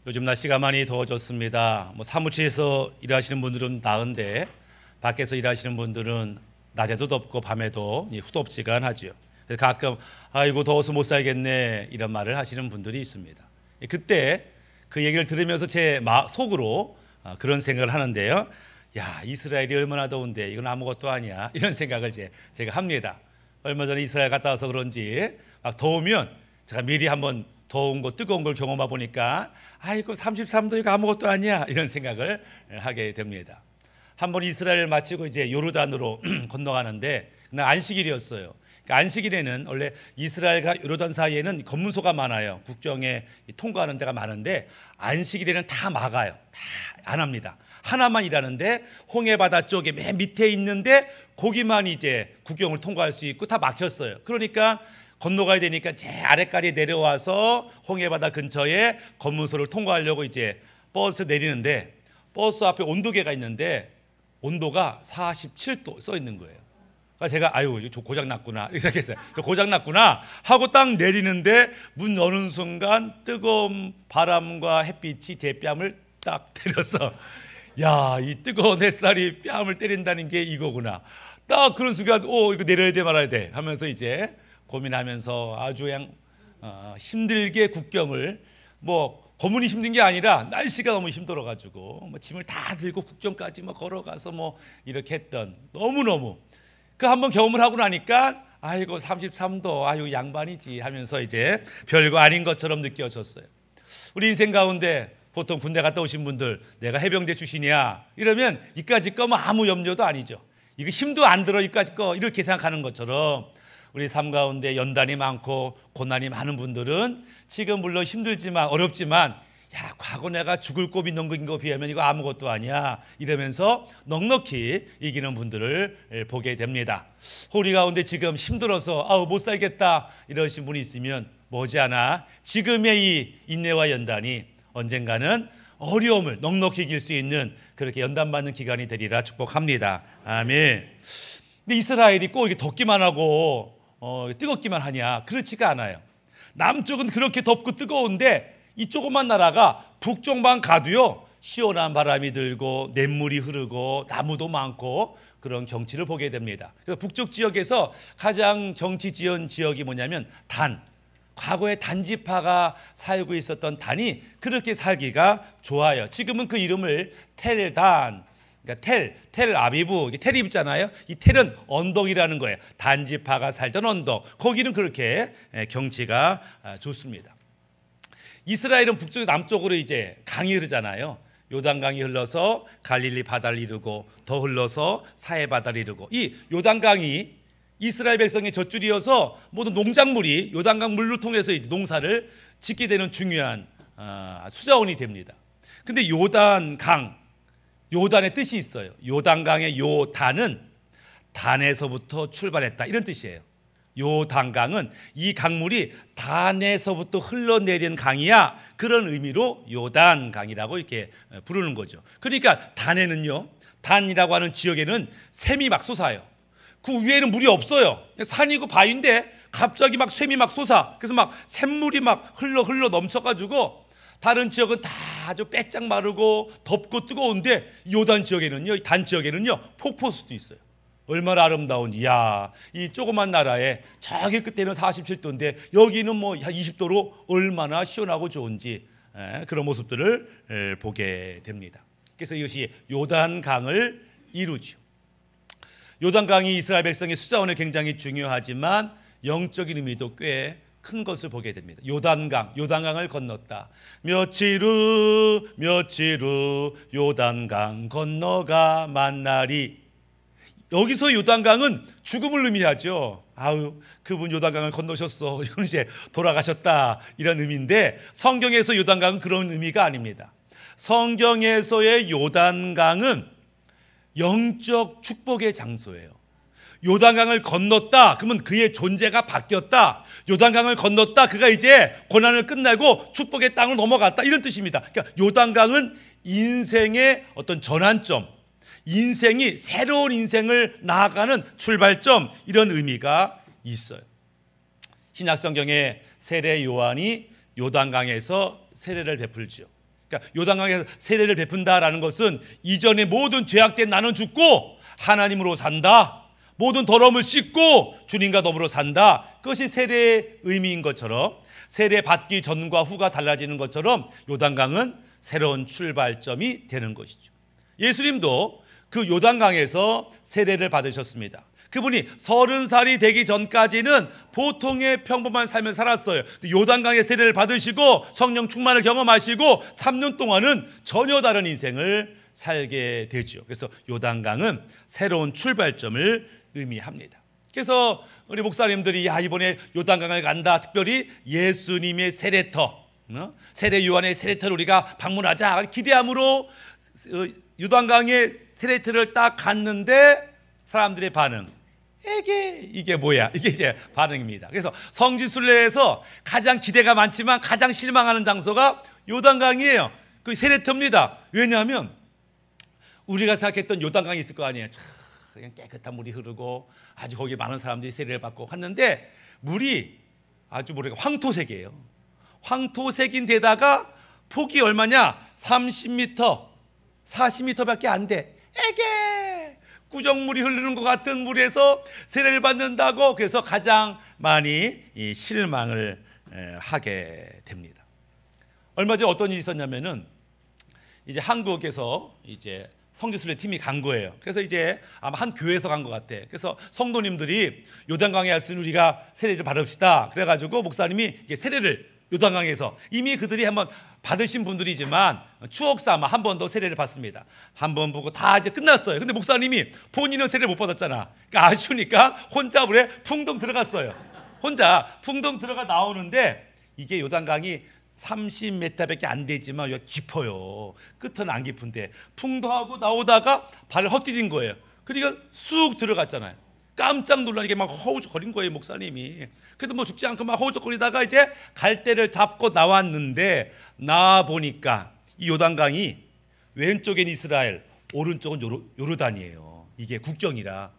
요즘 날씨가 많이 더워졌습니다. 사무실에서 일하시는 분들은 나은데 밖에서 일하시는 분들은 낮에도 덥고 밤에도 후덥지근하죠. 그래서 가끔 아이고 더워서 못 살겠네 이런 말을 하시는 분들이 있습니다. 그때 그 얘기를 들으면서 제 속으로 그런 생각을 하는데요. 야, 이스라엘이 얼마나 더운데 이건 아무것도 아니야 이런 생각을 제가 합니다. 얼마 전에 이스라엘 갔다 와서 그런지 막 더우면 제가 미리 한번 더운 거 뜨거운 걸 경험해 보니까 아이고 33도 이거 아무것도 아니야 이런 생각을 하게 됩니다. 한번 이스라엘을 마치고 이제 요르단으로 건너가는데 그날 안식일이었어요. 그러니까 안식일에는 원래 이스라엘과 요르단 사이에는 검문소가 많아요. 국경에 통과하는 데가 많은데 안식일에는 다 막아요. 다 안 합니다. 하나만 일하는데 홍해바다 쪽에 맨 밑에 있는데 거기만 이제 국경을 통과할 수 있고 다 막혔어요. 그러니까 건너가야 되니까 제 아래까지 내려와서 홍해바다 근처에 검문소를 통과하려고 이제 버스 내리는데 버스 앞에 온도계가 있는데 온도가 47도 써 있는 거예요. 그래서 제가 아유 이거 고장 났구나 이렇게 생각했어요. 저 고장 났구나 하고 딱 내리는데 문 여는 순간 뜨거운 바람과 햇빛이 제 뺨을 딱 때려서 야, 이 뜨거운 햇살이 뺨을 때린다는 게 이거구나. 딱 그런 순간 이거 내려야 돼 말아야 돼 하면서 이제 고민하면서 아주 그냥 힘들게 국경을 고문이 힘든 게 아니라 날씨가 너무 힘들어가지고 짐을 다 들고 국경까지 걸어가서 이렇게 했던 너무너무 그 한번 경험을 하고 나니까 아이고 33도 아이고 양반이지 하면서 이제 별거 아닌 것처럼 느껴졌어요. 우리 인생 가운데 보통 군대 갔다 오신 분들 내가 해병대 출신이야 이러면 이까짓 거 아무 염려도 아니죠. 이거 힘도 안 들어 이까짓 거 이렇게 생각하는 것처럼 우리 삶 가운데 연단이 많고 고난이 많은 분들은 지금 물론 힘들지만 어렵지만 야 과거 내가 죽을 고비 넘긴 거 비하면 이거 아무것도 아니야 이러면서 넉넉히 이기는 분들을 보게 됩니다. 우리 가운데 지금 힘들어서 못 살겠다 이러신 분이 있으면 머지않아 지금의 이 인내와 연단이 언젠가는 어려움을 넉넉히 이길 수 있는 그렇게 연단받는 기간이 되리라 축복합니다. 아멘. 근데 이스라엘이 꼭 이렇게 덥기만 하고 뜨겁기만 하냐? 그렇지가 않아요. 남쪽은 그렇게 덥고 뜨거운데 이 조그만 나라가 북쪽만 가도요 시원한 바람이 들고 냇물이 흐르고 나무도 많고 그런 경치를 보게 됩니다. 그래서 북쪽 지역에서 가장 경치 지연 지역이 뭐냐면 과거에 단지파가 살고 있었던 단이 그렇게 살기가 좋아요. 지금은 그 이름을 텔단, 그러니까 텔 아비브, 텔이 있잖아요. 이 텔은 언덕이라는 거예요. 단지파가 살던 언덕. 거기는 그렇게 경치가 좋습니다. 이스라엘은 북쪽 남쪽으로 이제 강이 흐르잖아요. 요단강이 흘러서 갈릴리 바다를 이루고 더 흘러서 사해 바다를 이루고 이 요단강이 이스라엘 백성의 젖줄이어서 모든 농작물이 요단강 물로 통해서 이제 농사를 짓게 되는 중요한 수자원이 됩니다. 근데 요단강, 요단의 뜻이 있어요. 요단강의 요단은 단에서부터 출발했다 이런 뜻이에요. 요단강은 이 강물이 단에서부터 흘러내린 강이야 그런 의미로 요단강이라고 이렇게 부르는 거죠. 그러니까 단이라고 하는 지역에는 샘이 막 솟아요. 그 위에는 물이 없어요. 산이고 바위인데 갑자기 막 샘이 막 솟아. 그래서 막 샘물이 막 흘러 넘쳐가지고 다른 지역은 다 아주 빼짝 마르고 덥고 뜨거운데 요단 지역에는요, 단 지역에는요 폭포수도 있어요. 얼마나 아름다운 이 조그만 나라에 저기 끝에는 47도인데 여기는 한 20도로 얼마나 시원하고 좋은지 그런 모습들을 보게 됩니다. 그래서 이것이 요단강을 이루죠. 요단강이 이스라엘 백성의 수자원에 굉장히 중요하지만 영적인 의미도 꽤 큰 것을 보게 됩니다. 요단강을 건넜다. 며칠 후 요단강 건너가 만나리. 여기서 요단강은 죽음을 의미하죠. 그분 요단강을 건너셨어. 이건 이제 돌아가셨다 이런 의미인데 성경에서 요단강은 그런 의미가 아닙니다. 성경에서의 요단강은 영적 축복의 장소예요. 요단강을 건넜다 그러면 그의 존재가 바뀌었다. 요단강을 건넜다 그가 이제 고난을 끝내고 축복의 땅을 넘어갔다 이런 뜻입니다. 그러니까 요단강은 인생의 어떤 전환점, 인생이 새로운 인생을 나아가는 출발점 이런 의미가 있어요. 신약 성경에 세례 요한이 요단강에서 세례를 베풀죠. 그러니까 요단강에서 세례를 베푼다라는 것은 이전의 모든 죄악된 나는 죽고 하나님으로 산다, 모든 더러움을 씻고 주님과 더불어 산다, 그것이 세례의 의미인 것처럼, 세례 받기 전과 후가 달라지는 것처럼 요단강은 새로운 출발점이 되는 것이죠. 예수님도 그 요단강에서 세례를 받으셨습니다. 그분이 30살이 되기 전까지는 보통의 평범한 삶을 살았어요. 요단강의 세례를 받으시고 성령 충만을 경험하시고 3년 동안은 전혀 다른 인생을 살게 되죠. 그래서 요단강은 새로운 출발점을 의미합니다. 그래서 우리 목사님들이 이번에 요단강을 간다, 특별히 예수님의 세례터, 세례 요한의 세례터를 우리가 방문하자 기대함으로 요단강의 세례터를 딱 갔는데 사람들의 반응, 이게 뭐야? 이게 이제 반응입니다. 그래서 성지순례에서 가장 기대가 많지만 가장 실망하는 장소가 요단강이에요. 그 세례터입니다. 왜냐하면 우리가 생각했던 요단강이 있을 거 아니에요. 그냥 깨끗한 물이 흐르고 아주 거기에 많은 사람들이 세례를 받고 왔는데 물이 아주 황토색이에요. 황토색인 데다가 폭이 얼마냐? 30m, 40m밖에 안 돼. 구정물이 흐르는 것 같은 물에서 세례를 받는다고, 그래서 가장 많이 실망을 하게 됩니다. 얼마 전에 어떤 일이 있었냐면은 이제 한국에서 이제 성지순례 팀이 간 거예요. 그래서 이제 아마 한 교회에서 간 것 같아. 그래서 성도님들이 요단강에 왔으니 우리가 세례를 받읍시다. 그래가지고 목사님이 이제 세례를 요단강에서, 이미 그들이 한번 받으신 분들이지만 추억 삼아 한 번 더 세례를 받습니다. 한 번 보고 다 이제 끝났어요. 근데 목사님이 본인은 세례를 못 받았잖아. 그러니까 아쉬우니까 혼자 물에 풍덩 들어갔어요. 혼자 풍덩 들어가 나오는데 이게 요단강이 30m밖에 안 되지만 여기 깊어요. 끝은 안 깊은데 풍덩하고 나오다가 발을 헛디딘 거예요. 그러니까 쑥 들어갔잖아요. 깜짝 놀라니까 막 허우적거린 거예요, 목사님이. 그래도 뭐 죽지 않고 막 허우적거리다가 이제 갈대를 잡고 나왔는데, 나 보니까 이 요단강이 왼쪽엔 이스라엘, 오른쪽은 요르단이에요. 이게 국경이라.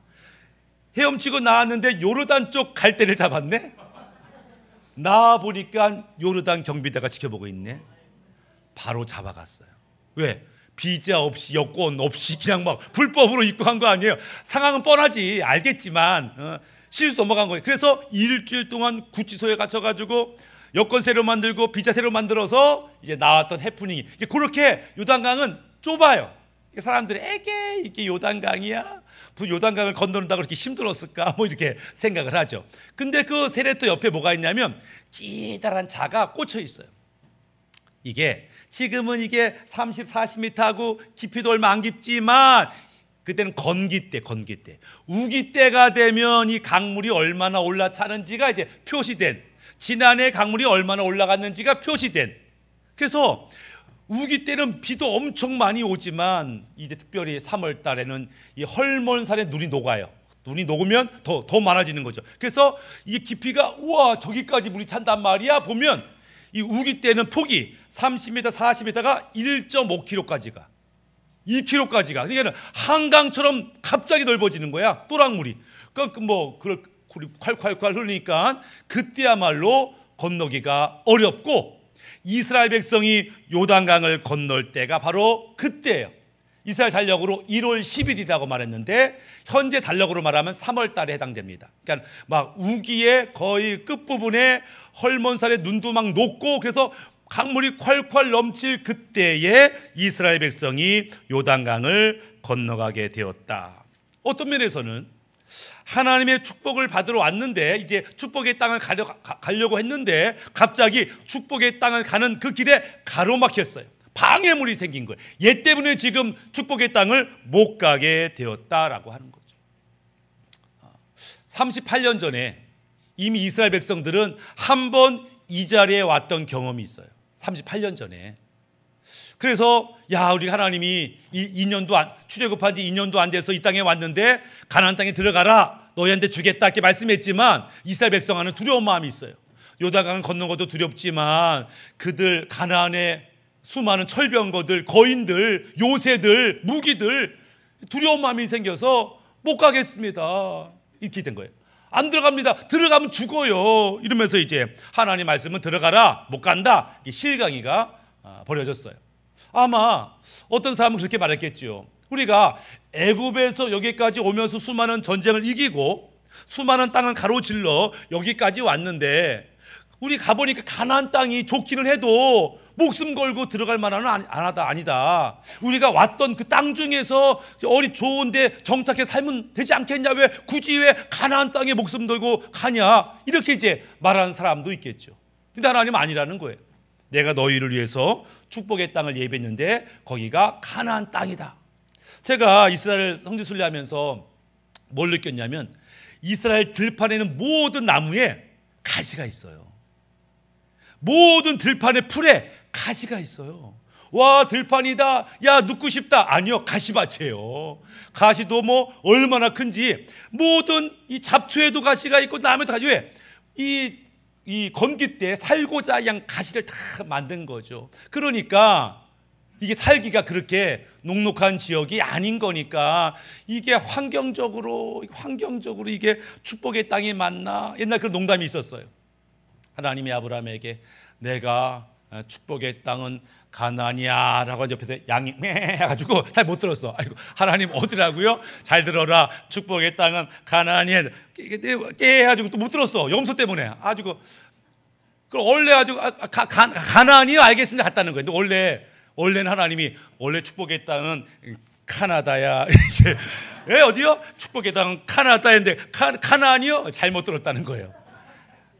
헤엄치고 나왔는데 요르단 쪽 갈대를 잡았네. 나 보니까 요르단 경비대가 지켜보고 있네. 바로 잡아갔어요. 왜? 비자 없이, 여권 없이 그냥 막 불법으로 입국한 거 아니에요. 상황은 뻔하지, 알겠지만 실수 넘어간 거예요. 그래서 일주일 동안 구치소에 갇혀가지고 여권 새로 만들고 비자 새로 만들어서 이제 나왔던 해프닝이, 그렇게 요단강은 좁아요. 사람들이 이게 요단강이야? 요단강을 건너는다고 그렇게 힘들었을까? 뭐 이렇게 생각을 하죠. 근데 그 세례터 옆에 뭐가 있냐면 기다란 자가 꽂혀 있어요. 지금은 이게 30, 40m 하고 깊이도 얼마 안 깊지만 그때는 건기때, 우기때가 되면 이 강물이 얼마나 올라차는지가 이제 표시된, 지난해 강물이 얼마나 올라갔는지가 표시된. 그래서 우기 때는 비도 엄청 많이 오지만 이제 특별히 3월 달에는 이 헐몬산에 눈이 녹아요. 눈이 녹으면 더 많아지는 거죠. 그래서 이 깊이가 우와 저기까지 물이 찬단 말이야. 보면 이 우기 때는 폭이 30m, 40m가 1.5km까지 가. 2km까지 가. 그러니까 한강처럼 갑자기 넓어지는 거야. 또랑물이. 그러니까 그걸 콸콸콸 흐르니까 그때야말로 건너기가 어렵고, 이스라엘 백성이 요단강을 건널 때가 바로 그때예요. 이스라엘 달력으로 1월 10일이라고 말했는데 현재 달력으로 말하면 3월 달에 해당됩니다. 그러니까 막 우기의 거의 끝부분에 헐몬산에 눈도 막 녹고, 그래서 강물이 콸콸 넘칠 그때에 이스라엘 백성이 요단강을 건너가게 되었다. 어떤 면에서는 하나님의 축복을 받으러 왔는데, 이제 축복의 땅을 가려고 했는데 갑자기 축복의 땅을 가는 그 길에 가로막혔어요. 방해물이 생긴 거예요. 얘 때문에 지금 축복의 땅을 못 가게 되었다라고 하는 거죠. 38년 전에 이미 이스라엘 백성들은 한 번 이 자리에 왔던 경험이 있어요. 38년 전에. 그래서 우리 하나님이 2년도 출애굽한 지 2년도 안 돼서 이 땅에 왔는데 가나안 땅에 들어가라, 너희한테 주겠다 이렇게 말씀했지만 이스라엘 백성은 두려운 마음이 있어요. 요단강을 건너는 것도 두렵지만 그들 가나안의 수많은 철병거들, 거인들, 요새들, 무기들, 두려운 마음이 생겨서 못 가겠습니다 이렇게 된 거예요. 안 들어갑니다. 들어가면 죽어요. 이러면서 이제 하나님 말씀은 들어가라, 못 간다, 실강이가 벌어졌어요. 아마 어떤 사람은 그렇게 말했겠죠. 우리가 애굽에서 여기까지 오면서 수많은 전쟁을 이기고 수많은 땅을 가로질러 여기까지 왔는데 우리 가보니까 가나안 땅이 좋기는 해도 목숨 걸고 들어갈 만한 아니다. 우리가 왔던 그 땅 중에서 어리 좋은데 정착해 살면 되지 않겠냐? 왜 굳이 왜 가나안 땅에 목숨 걸고 가냐? 이렇게 이제 말하는 사람도 있겠죠. 근데 하나님은 아니라는 거예요. 내가 너희를 위해서 축복의 땅을 예비했는데 거기가 가나안 땅이다. 제가 이스라엘 성지 순례하면서 뭘 느꼈냐면 이스라엘 들판에는 모든 나무에 가시가 있어요. 모든 들판의 풀에 가시가 있어요. 와, 들판이다. 야, 눕고 싶다. 아니요, 가시밭이에요. 가시도 뭐 얼마나 큰지 모든 이 잡초에도 가시가 있고 나무에도 가시. 왜? 이 건기 때 살고자 양 가시를 다 만든 거죠. 그러니까 이게 살기가 그렇게 녹록한 지역이 아닌 거니까 이게 환경적으로 이게 축복의 땅이 맞나? 옛날 그런 농담이 있었어요. 하나님이 아브라함에게 내가 축복의 땅은 가나안이야 라고 옆에서 양이 해가지고 잘 못 들었어. 아이고, 하나님 어디라고요? 잘 들어라. 축복의 땅은 가나안이야. 해가지고 또 못 들었어. 염소 때문에. 아주 그럼 원래 아주 가나안이요? 알겠습니다. 갔다는 거예요. 근데 원래는 하나님이 원래 축복의 땅은 카나다야. 이제 어디요? 축복의 땅은 카나다인데 가나안이요? 잘못 들었다는 거예요.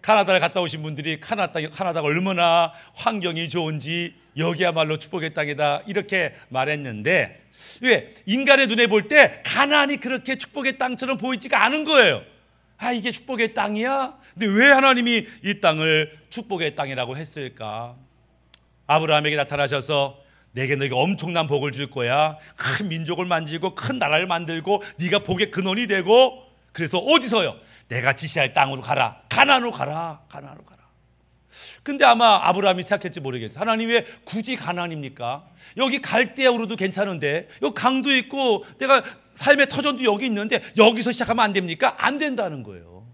카나다를 갔다 오신 분들이 카나다가 얼마나 환경이 좋은지 여기야말로 축복의 땅이다 이렇게 말했는데 왜? 인간의 눈에 볼 때 가나안이 그렇게 축복의 땅처럼 보이지가 않은 거예요. 아, 이게 축복의 땅이야? 근데 왜 하나님이 이 땅을 축복의 땅이라고 했을까? 아브라함에게 나타나셔서 내게 너희가 엄청난 복을 줄 거야. 큰 민족을 만들고 큰 나라를 만들고 네가 복의 근원이 되고 그래서 어디서요? 내가 지시할 땅으로 가라. 가나안으로 가라. 가나안으로 가라. 근데 아마 아브라함이 생각했지 모르겠어요. 하나님 왜 굳이 가나안입니까? 여기 갈대아우로도 괜찮은데 여기 강도 있고 내가 삶의 터전도 여기 있는데 여기서 시작하면 안 됩니까? 안 된다는 거예요.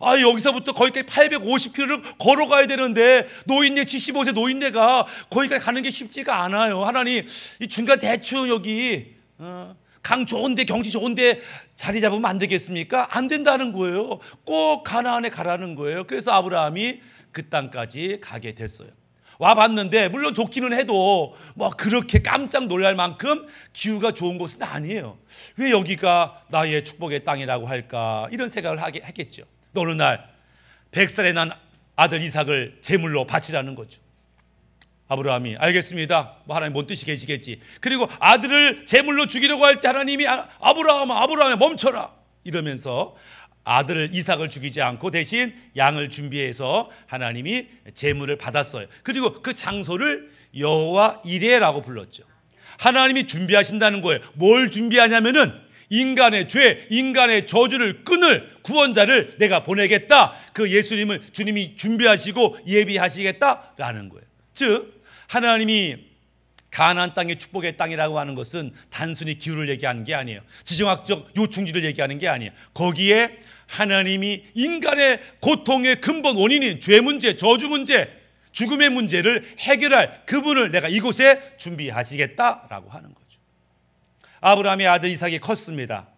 아, 여기서부터 거기까지 850km를 걸어가야 되는데 노인네 75세 노인네가 거기까지 가는 게 쉽지가 않아요. 하나님 이 중간 대충 여기 강 좋은데 경치 좋은데 자리 잡으면 안 되겠습니까? 안 된다는 거예요. 꼭 가나안에 가라는 거예요. 그래서 아브라함이 그 땅까지 가게 됐어요. 와봤는데 물론 좋기는 해도 뭐 그렇게 깜짝 놀랄 만큼 기후가 좋은 곳은 아니에요. 왜 여기가 나의 축복의 땅이라고 할까? 이런 생각을 했겠죠. 어느 날 100살에 난 아들 이삭을 제물로 바치라는 거죠. 아브라함이 알겠습니다. 뭐 하나님 뭔 뜻이 계시겠지. 그리고 아들을 제물로 죽이려고 할 때 하나님이 아브라함아 멈춰라 이러면서 아들을 이삭을 죽이지 않고 대신 양을 준비해서 하나님이 제물을 받았어요. 그리고 그 장소를 여호와 이레라고 불렀죠. 하나님이 준비하신다는 거예요. 뭘 준비하냐면은 인간의 죄, 인간의 저주를 끊을 구원자를 내가 보내겠다. 그 예수님을 주님이 준비하시고 예비하시겠다라는 거예요. 즉 하나님이 가나안 땅의 축복의 땅이라고 하는 것은 단순히 기후를 얘기하는 게 아니에요. 지정학적 요충지를 얘기하는 게 아니에요. 거기에 하나님이 인간의 고통의 근본 원인인 죄 문제, 저주 문제, 죽음의 문제를 해결할 그분을 내가 이곳에 준비하시겠다라고 하는 거죠. 아브라함의 아들 이삭이 컸습니다.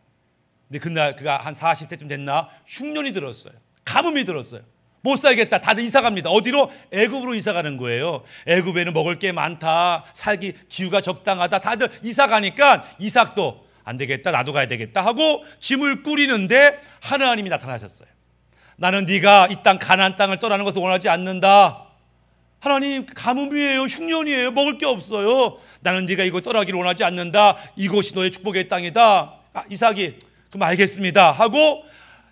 근데 그날 그가 한 40세쯤 됐나 흉년이 들었어요. 가뭄이 들었어요. 못 살겠다. 다들 이사 갑니다. 어디로? 애굽으로 이사 가는 거예요. 애굽에는 먹을 게 많다. 살기 기후가 적당하다. 다들 이사 가니까 이삭도 안 되겠다. 나도 가야 되겠다 하고 짐을 꾸리는데 하나님이 나타나셨어요. 나는 네가 이 땅 가나안 땅을 떠나는 것을 원하지 않는다. 하나님 가뭄이에요. 흉년이에요. 먹을 게 없어요. 나는 네가 이곳 떠나기를 원하지 않는다. 이곳이 너의 축복의 땅이다. 이삭이 그럼 알겠습니다 하고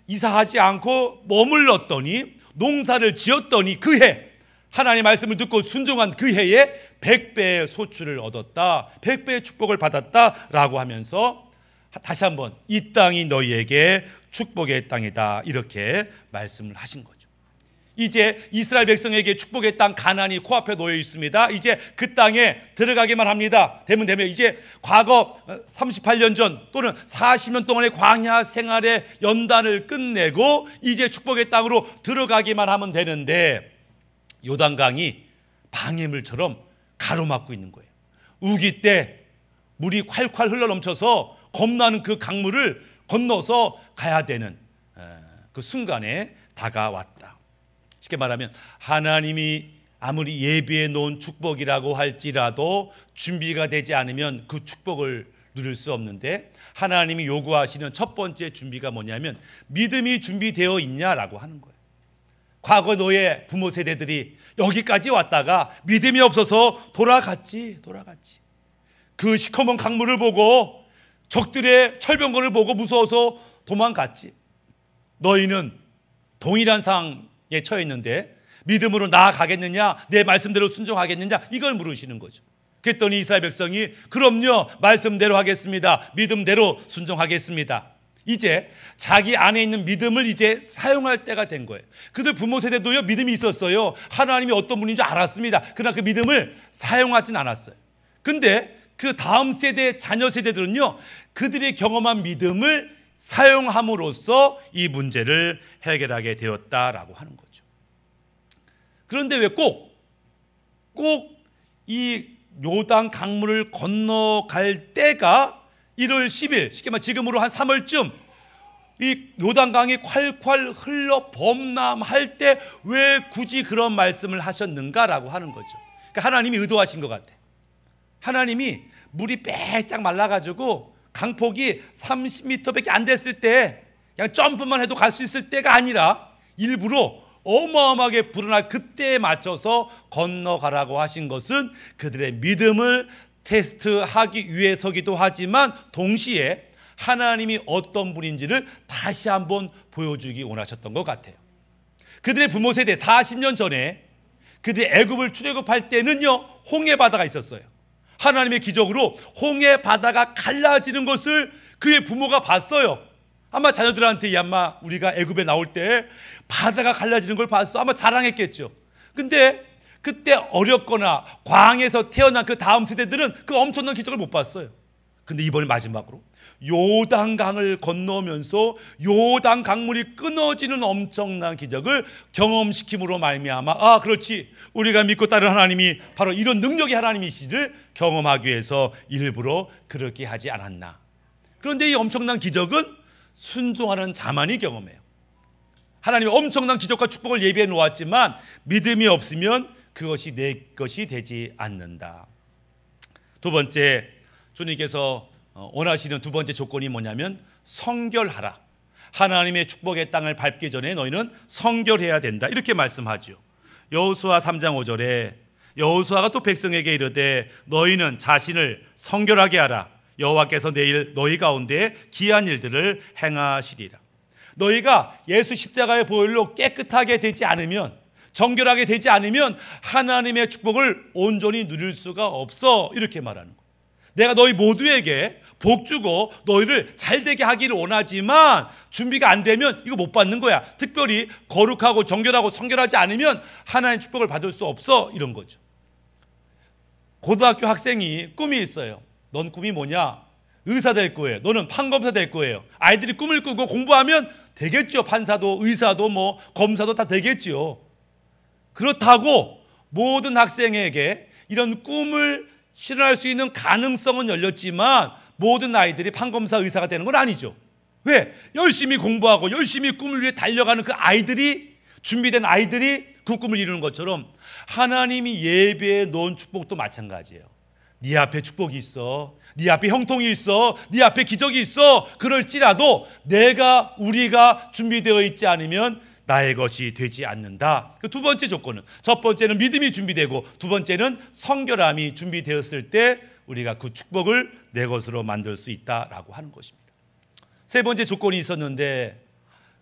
이사하지 않고 머물렀더니 농사를 지었더니 그 해 하나님의 말씀을 듣고 순종한 그 해에 100배의 소출을 얻었다. 100배의 축복을 받았다라고 하면서 다시 한번 이 땅이 너희에게 축복의 땅이다 이렇게 말씀을 하신 거죠. 이제 이스라엘 백성에게 축복의 땅 가나안이 코앞에 놓여 있습니다. 이제 그 땅에 들어가기만 합니다. 되면 이제 과거 38년 전 또는 40년 동안의 광야 생활의 연단을 끝내고 이제 축복의 땅으로 들어가기만 하면 되는데 요단강이 방해물처럼 가로막고 있는 거예요. 우기 때 물이 콸콸 흘러넘쳐서 겁나는 그 강물을 건너서 가야 되는 그 순간에 다가왔다. 쉽게 말하면 하나님이 아무리 예비해 놓은 축복이라고 할지라도 준비가 되지 않으면 그 축복을 누릴 수 없는데, 하나님이 요구하시는 첫 번째 준비가 뭐냐면 믿음이 준비되어 있냐라고 하는 거예요. 과거 너의 부모 세대들이 여기까지 왔다가 믿음이 없어서 돌아갔지. 그 시커먼 강물을 보고 적들의 철병거를 보고 무서워서 도망갔지. 너희는 동일한 상황에 처해 있는데 믿음으로 나아가겠느냐, 내 말씀대로 순종하겠느냐, 이걸 물으시는 거죠. 그랬더니 이스라엘 백성이 그럼요, 말씀대로 하겠습니다, 믿음대로 순종하겠습니다. 이제 자기 안에 있는 믿음을 이제 사용할 때가 된 거예요. 그들 부모 세대도요, 믿음이 있었어요. 하나님이 어떤 분인지 알았습니다. 그러나 그 믿음을 사용하진 않았어요. 근데 그 다음 세대, 자녀 세대들은요, 그들이 경험한 믿음을 사용함으로써 이 문제를 해결하게 되었다라고 하는 거죠. 그런데 왜 꼭 이 요단 강물을 건너갈 때가 1월 10일, 쉽게 말해 지금으로 한 3월쯤 이 요단강이 콸콸 흘러 범람할 때 왜 굳이 그런 말씀을 하셨는가라고 하는 거죠. 그러니까 하나님이 의도하신 것 같아. 하나님이 물이 빼짝 말라가지고 강폭이 30m밖에 안 됐을 때 그냥 점프만 해도 갈 수 있을 때가 아니라 일부러 어마어마하게 불어날 그때에 맞춰서 건너가라고 하신 것은 그들의 믿음을 테스트하기 위해서기도 하지만 동시에 하나님이 어떤 분인지를 다시 한번 보여주기 원하셨던 것 같아요. 그들의 부모 세대 40년 전에 그들이 애굽을 출애굽할 때는요, 홍해 바다가 있었어요. 하나님의 기적으로 홍해 바다가 갈라지는 것을 그의 부모가 봤어요. 아마 자녀들한테 아마 우리가 애굽에 나올 때 바다가 갈라지는 걸 봤어, 아마 자랑했겠죠. 근데 그때 어렵거나 광에서 태어난 그 다음 세대들은 그 엄청난 기적을 못 봤어요. 근데 이번에 마지막으로 요단강을 건너면서 요단 강물이 끊어지는 엄청난 기적을 경험시킴으로 말미암아, 아 그렇지, 우리가 믿고 따르는 하나님이 바로 이런 능력의 하나님이시를 경험하기 위해서 일부러 그렇게 하지 않았나. 그런데 이 엄청난 기적은 순종하는 자만이 경험해요. 하나님이 엄청난 기적과 축복을 예비해 놓았지만 믿음이 없으면 그것이 내 것이 되지 않는다. 두 번째, 주님께서 원하시는 두 번째 조건이 뭐냐면 성결하라. 하나님의 축복의 땅을 밟기 전에 너희는 성결해야 된다, 이렇게 말씀하죠. 여호수아 3장 5절에 여호수아가 또 백성에게 이르되 너희는 자신을 성결하게 하라. 여호와께서 내일 너희 가운데 기이한 일들을 행하시리라. 너희가 예수 십자가의 보혈로 깨끗하게 되지 않으면, 정결하게 되지 않으면 하나님의 축복을 온전히 누릴 수가 없어, 이렇게 말하는 거예요. 내가 너희 모두에게 복 주고 너희를 잘되게 하기를 원하지만 준비가 안 되면 이거 못 받는 거야. 특별히 거룩하고 정결하고 성결하지 않으면 하나님의 축복을 받을 수 없어, 이런 거죠. 고등학교 학생이 꿈이 있어요. 넌 꿈이 뭐냐? 의사 될 거예요. 너는 판검사 될 거예요. 아이들이 꿈을 꾸고 공부하면 되겠죠. 판사도 의사도 뭐 검사도 다 되겠죠. 그렇다고 모든 학생에게 이런 꿈을 실현할 수 있는 가능성은 열렸지만 모든 아이들이 판검사 의사가 되는 건 아니죠. 왜? 열심히 공부하고 열심히 꿈을 위해 달려가는 그 아이들이, 준비된 아이들이 그 꿈을 이루는 것처럼 하나님이 예배해 놓은 축복도 마찬가지예요. 네 앞에 축복이 있어, 네 앞에 형통이 있어, 네 앞에 기적이 있어. 그럴지라도 우리가 준비되어 있지 않으면 나의 것이 되지 않는다. 그 두 번째 조건은, 첫 번째는 믿음이 준비되고 두 번째는 성결함이 준비되었을 때 우리가 그 축복을 내 것으로 만들 수 있다라고 하는 것입니다. 세 번째 조건이 있었는데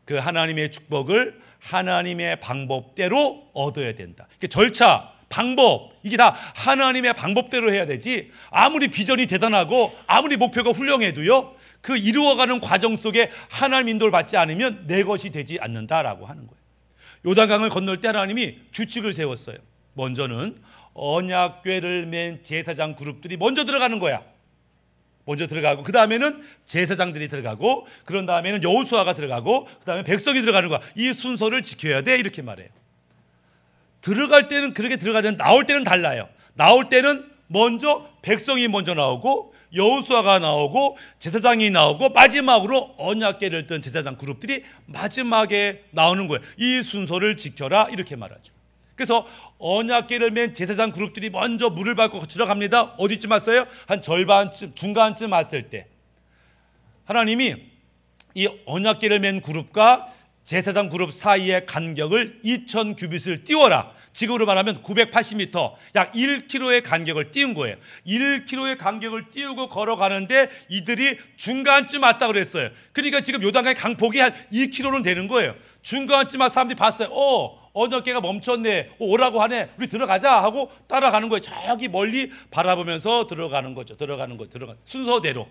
그 하나님의 축복을 하나님의 방법대로 얻어야 된다. 절차, 방법, 이게 다 하나님의 방법대로 해야 되지, 아무리 비전이 대단하고 아무리 목표가 훌륭해도요, 그 이루어가는 과정 속에 하나님 인도를 받지 않으면 내 것이 되지 않는다라고 하는 거예요. 요단강을 건널 때 하나님이 규칙을 세웠어요. 먼저는 언약궤를 맨 제사장 그룹들이 먼저 들어가는 거야. 먼저 들어가고 그 다음에는 제사장들이 들어가고 그런 다음에는 여호수아가 들어가고 그 다음에 백성이 들어가는 거야. 이 순서를 지켜야 돼, 이렇게 말해요. 들어갈 때는 그렇게 들어가지만 나올 때는 달라요. 나올 때는 먼저 백성이 먼저 나오고 여호수아가 나오고 제사장이 나오고 마지막으로 언약궤를 든 제사장 그룹들이 마지막에 나오는 거예요. 이 순서를 지켜라 이렇게 말하죠. 그래서 언약궤를 맨 제사장 그룹들이 먼저 물을 밟고 들어갑니다. 어디쯤 왔어요? 한 절반쯤, 중간쯤 왔을 때 하나님이 이 언약궤를 맨 그룹과 제사장 그룹 사이의 간격을 2000 규빗을 띄워라. 지금으로 말하면 980m, 약 1km의 간격을 띄운 거예요. 1km의 간격을 띄우고 걸어가는데 이들이 중간쯤 왔다 그랬어요. 그러니까 지금 요단강의 강폭이 한 2km는 되는 거예요. 중간쯤 와서 사람들이 봤어요. 언약궤가 멈췄네. 오라고 하네. 우리 들어가자 하고 따라가는 거예요. 저기 멀리 바라보면서 들어가는 거죠. 들어가는 순서대로.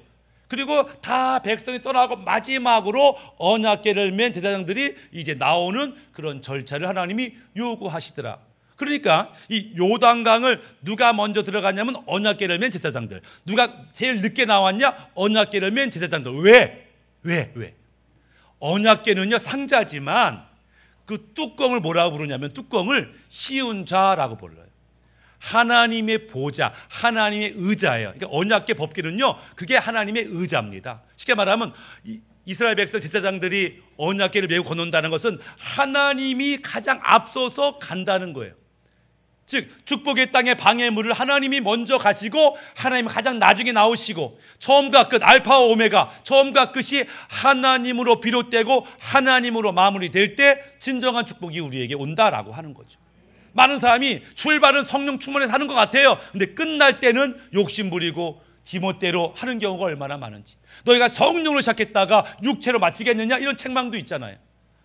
그리고 다 백성이 떠나고 마지막으로 언약궤를 맨 제사장들이 이제 나오는 그런 절차를 하나님이 요구하시더라. 그러니까 이 요단강을 누가 먼저 들어갔냐면 언약궤를 맨 제사장들. 누가 제일 늦게 나왔냐? 언약궤를 맨 제사장들. 왜? 언약궤는요 상자지만 그 뚜껑을 뭐라고 부르냐면 뚜껑을 씌운 자라고 불러요. 하나님의 보좌, 하나님의 의자예요. 그러니까 언약궤 법궤는요 그게 하나님의 의자입니다. 쉽게 말하면 이스라엘 백성 제사장들이 언약궤를 메고 건넌다는 것은 하나님이 가장 앞서서 간다는 거예요. 즉 축복의 땅의 방해물을 하나님이 먼저 가시고 하나님이 가장 나중에 나오시고 처음과 끝 알파와 오메가 처음과 끝이 하나님으로 비롯되고 하나님으로 마무리될 때 진정한 축복이 우리에게 온다라고 하는 거죠. 많은 사람이 출발은 성령 충만해서 하는 것 같아요. 근데 끝날 때는 욕심 부리고 지멋대로 하는 경우가 얼마나 많은지. 너희가 성령으로 시작했다가 육체로 마치겠느냐 이런 책망도 있잖아요.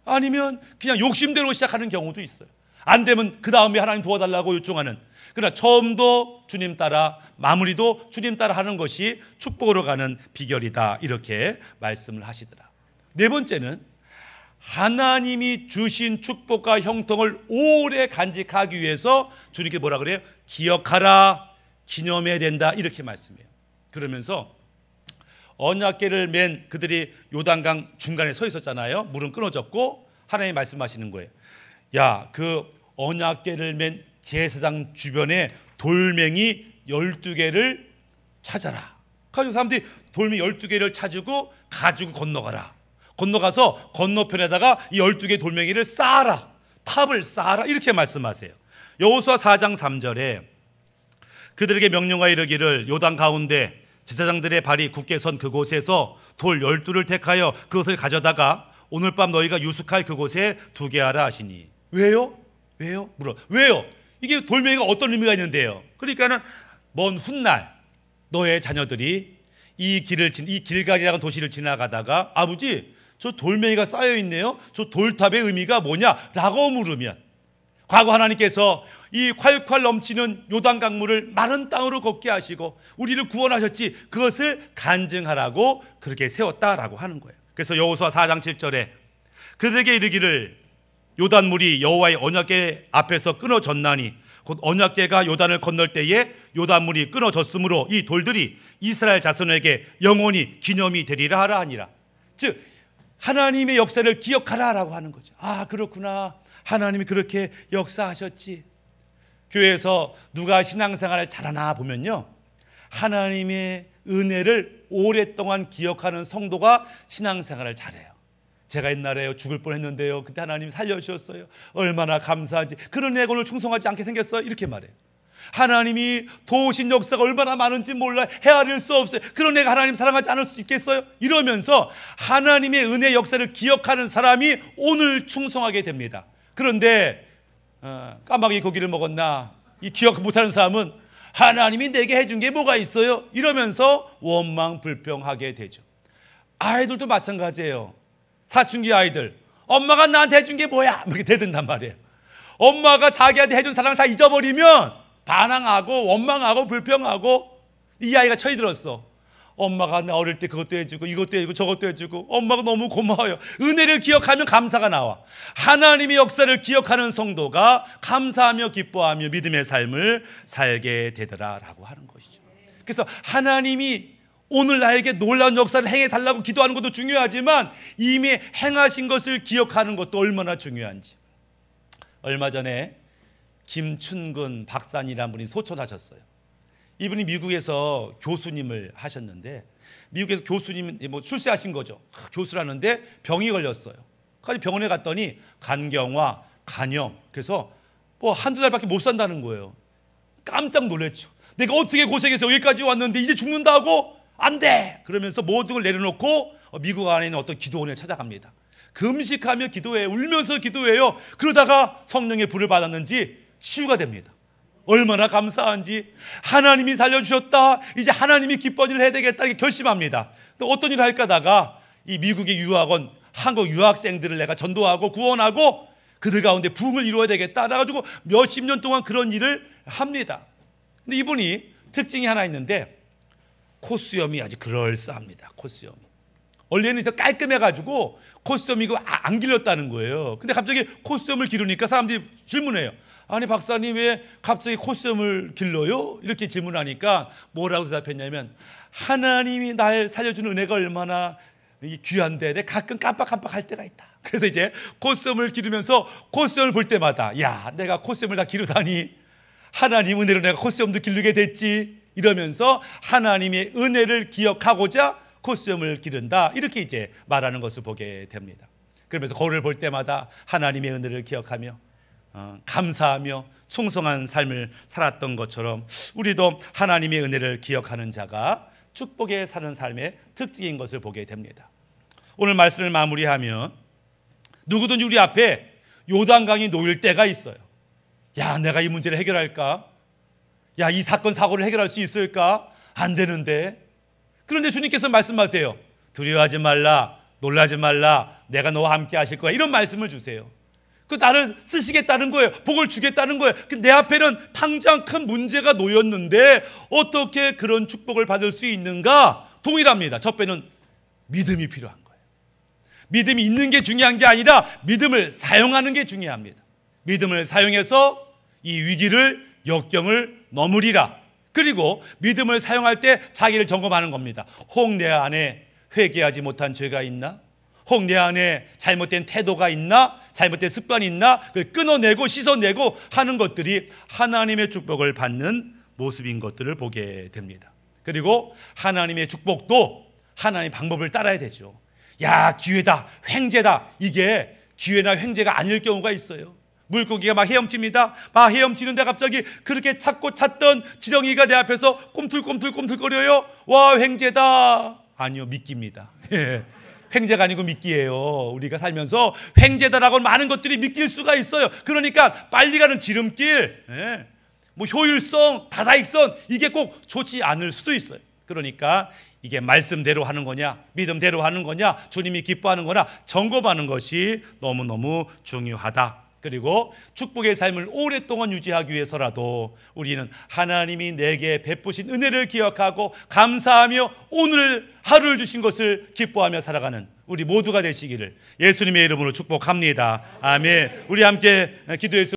아니면 그냥 욕심대로 시작하는 경우도 있어요. 안 되면 그 다음에 하나님 도와달라고 요청하는. 그러나 처음도 주님 따라 마무리도 주님 따라 하는 것이 축복으로 가는 비결이다 이렇게 말씀을 하시더라. 네 번째는 하나님이 주신 축복과 형통을 오래 간직하기 위해서 주님께 뭐라 그래요? 기억하라, 기념해야 된다 이렇게 말씀해요. 그러면서 언약궤를 맨 그들이 요단강 중간에 서 있었잖아요. 물은 끊어졌고 하나님이 말씀하시는 거예요. 야, 그 언약궤를 맨 제사장 주변에 돌멩이 12개를 찾아라. 가지고 사람들이 돌멩이 12개를 찾고 가지고 건너가라. 건너가서 건너편에다가 이 12개 돌멩이를 쌓아라. 탑을 쌓아라. 이렇게 말씀하세요. 여호수아 4장 3절에 그들에게 명령하여 이르기를 요단 가운데 제사장들의 발이 굳게 선 그곳에서 돌 12를 택하여 그것을 가져다가 오늘 밤 너희가 유숙할 그곳에 두게 하라 하시니. 왜요? 물어. 왜요? 이게 돌멩이가 어떤 의미가 있는데요? 그러니까는 먼 훗날 너의 자녀들이 이 길갈이라는 도시를 지나가다가 아버지 저 돌멩이가 쌓여 있네요. 저 돌탑의 의미가 뭐냐라고 물으면 과거 하나님께서 이 콸콸 넘치는 요단 강물을 마른 땅으로 걷게 하시고 우리를 구원하셨지 그것을 간증하라고 그렇게 세웠다라고 하는 거예요. 그래서 여호수아 4장 7절에 그들에게 이르기를 요단물이 여호와의 언약궤 앞에서 끊어졌나니 곧 언약궤가 요단을 건널 때에 요단물이 끊어졌으므로 이 돌들이 이스라엘 자손에게 영원히 기념이 되리라 하라 하니라. 즉 하나님의 역사를 기억하라라고 하는 거죠. 아 그렇구나. 하나님이 그렇게 역사하셨지. 교회에서 누가 신앙생활을 잘하나 보면요, 하나님의 은혜를 오랫동안 기억하는 성도가 신앙생활을 잘해요. 제가 옛날에 죽을 뻔했는데요, 그때 하나님 살려주셨어요. 얼마나 감사한지. 그런 애가 오늘 충성하지 않게 생겼어요. 이렇게 말해요. 하나님이 도우신 역사가 얼마나 많은지 몰라 헤아릴 수 없어요. 그런 애가 하나님 사랑하지 않을 수 있겠어요? 이러면서 하나님의 은혜 역사를 기억하는 사람이 오늘 충성하게 됩니다. 그런데 까마귀 고기를 먹었나 이 기억 못하는 사람은 하나님이 내게 해준 게 뭐가 있어요? 이러면서 원망 불평하게 되죠. 아이들도 마찬가지예요. 사춘기 아이들, 엄마가 나한테 해준 게 뭐야? 이렇게 대든단 말이에요. 엄마가 자기한테 해준 사랑을 다 잊어버리면 반항하고 원망하고 불평하고. 이 아이가 철이 들었어. 엄마가 나 어릴 때 그것도 해주고 이것도 해주고 저것도 해주고 엄마가 너무 고마워요. 은혜를 기억하면 감사가 나와. 하나님의 역사를 기억하는 성도가 감사하며 기뻐하며 믿음의 삶을 살게 되더라라고 하는 것이죠. 그래서 하나님이 오늘 나에게 놀라운 역사를 행해달라고 기도하는 것도 중요하지만 이미 행하신 것을 기억하는 것도 얼마나 중요한지. 얼마 전에 김춘근 박사님이라는 분이 소천하셨어요. 이분이 미국에서 교수님을 하셨는데, 미국에서 교수님 뭐 출세하신 거죠. 교수라는데 병이 걸렸어요. 그래서 병원에 갔더니 간경화, 간염, 그래서 뭐 한두 달밖에 못 산다는 거예요. 깜짝 놀랐죠. 내가 어떻게 고생해서 여기까지 왔는데 이제 죽는다고? 안 돼! 그러면서 모든 걸 내려놓고 미국 안에 있는 어떤 기도원에 찾아갑니다. 금식하며 기도해요. 울면서 기도해요. 그러다가 성령의 불을 받았는지 치유가 됩니다. 얼마나 감사한지. 하나님이 살려주셨다. 이제 하나님이 기뻐할 일을 해야 되겠다. 이렇게 결심합니다. 어떤 일을 할까 하다가 이 미국의 유학원, 한국 유학생들을 내가 전도하고 구원하고 그들 가운데 부흥을 이루어야 되겠다. 그래가지고 몇십 년 동안 그런 일을 합니다. 근데 이분이 특징이 하나 있는데 콧수염이 아주 그럴싸합니다. 콧수염이. 원래는 더 깔끔해가지고 콧수염이 안 길렀다는 거예요. 근데 갑자기 콧수염을 기르니까 사람들이 질문해요. 아니 박사님 왜 갑자기 콧수염을 길러요? 이렇게 질문하니까 뭐라고 대답했냐면 하나님이 날 살려주는 은혜가 얼마나 귀한데 내가 가끔 깜빡깜빡할 때가 있다. 그래서 이제 콧수염을 기르면서 콧수염을 볼 때마다 야 내가 콧수염을 다 기르다니 하나님 은혜로 내가 콧수염도 기르게 됐지 이러면서 하나님의 은혜를 기억하고자 콧수염을 기른다. 이렇게 이제 말하는 것을 보게 됩니다. 그러면서 거울을 볼 때마다 하나님의 은혜를 기억하며 감사하며 충성한 삶을 살았던 것처럼 우리도 하나님의 은혜를 기억하는 자가 축복에 사는 삶의 특징인 것을 보게 됩니다. 오늘 말씀을 마무리하면 누구든지 우리 앞에 요단강이 놓일 때가 있어요. 야 내가 이 문제를 해결할까? 야 이 사건 사고를 해결할 수 있을까? 안 되는데. 그런데 주님께서 말씀하세요. 두려워하지 말라, 놀라지 말라, 내가 너와 함께 하실 거야. 이런 말씀을 주세요. 그 나를 쓰시겠다는 거예요. 복을 주겠다는 거예요. 내 앞에는 당장 큰 문제가 놓였는데 어떻게 그런 축복을 받을 수 있는가? 동일합니다. 첫 배는 믿음이 필요한 거예요. 믿음이 있는 게 중요한 게 아니라 믿음을 사용하는 게 중요합니다. 믿음을 사용해서 이 위기를 역경을 넘으리라. 그리고 믿음을 사용할 때 자기를 점검하는 겁니다. 혹 내 안에 회개하지 못한 죄가 있나? 혹 내 안에 잘못된 태도가 있나? 잘못된 습관이 있나? 끊어내고 씻어내고 하는 것들이 하나님의 축복을 받는 모습인 것들을 보게 됩니다. 그리고 하나님의 축복도 하나님의 방법을 따라야 되죠. 야 기회다, 횡재다. 이게 기회나 횡재가 아닐 경우가 있어요. 물고기가 막 헤엄칩니다. 막 헤엄치는데 갑자기 그렇게 찾던 지렁이가 내 앞에서 꿈틀꿈틀거려요. 와 횡재다. 아니요 미끼입니다. 횡재가 아니고 미끼예요. 우리가 살면서 횡재다라고 많은 것들이 미끼일 수가 있어요. 그러니까 빨리 가는 지름길, 뭐 효율성, 다다익선 이게 꼭 좋지 않을 수도 있어요. 그러니까 이게 말씀대로 하는 거냐 믿음대로 하는 거냐 주님이 기뻐하는 거나 점검하는 것이 너무너무 중요하다. 그리고 축복의 삶을 오랫동안 유지하기 위해서라도 우리는 하나님이 내게 베푸신 은혜를 기억하고 감사하며 오늘 하루를 주신 것을 기뻐하며 살아가는 우리 모두가 되시기를 예수님의 이름으로 축복합니다. 아멘. 우리 함께 기도해서